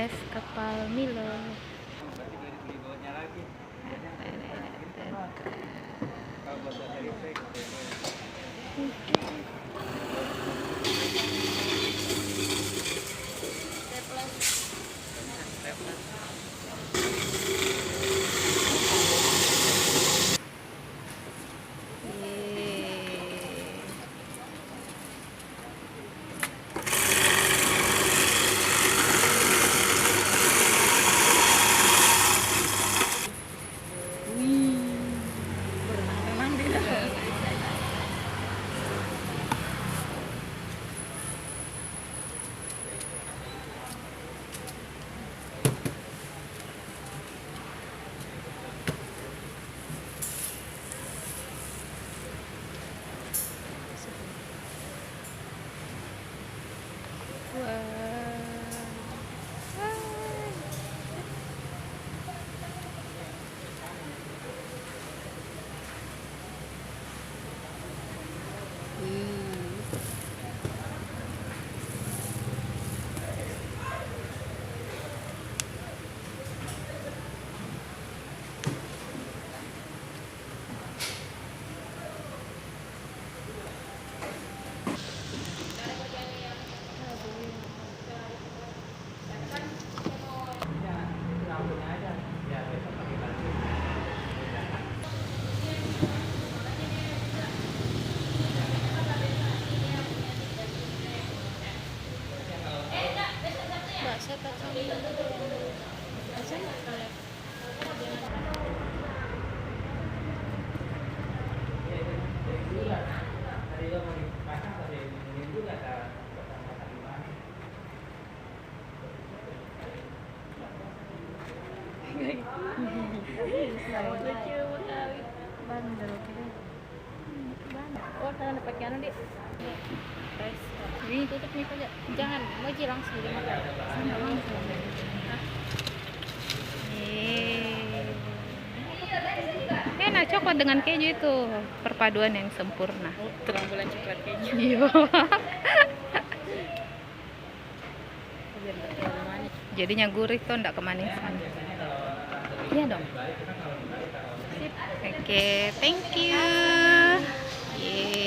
es kepal Milo. Oh, karena pakai anu, Dik. Ini tutup nih aja. Jangan, mau langsung dimakan. Sana langsung. Enak coklat dengan keju itu perpaduan yang sempurna. Terang bulan coklat keju. Iya. Jadinya gurih tuh, enggak kemanisan. Iya dong. Oke, thank you. Yeay.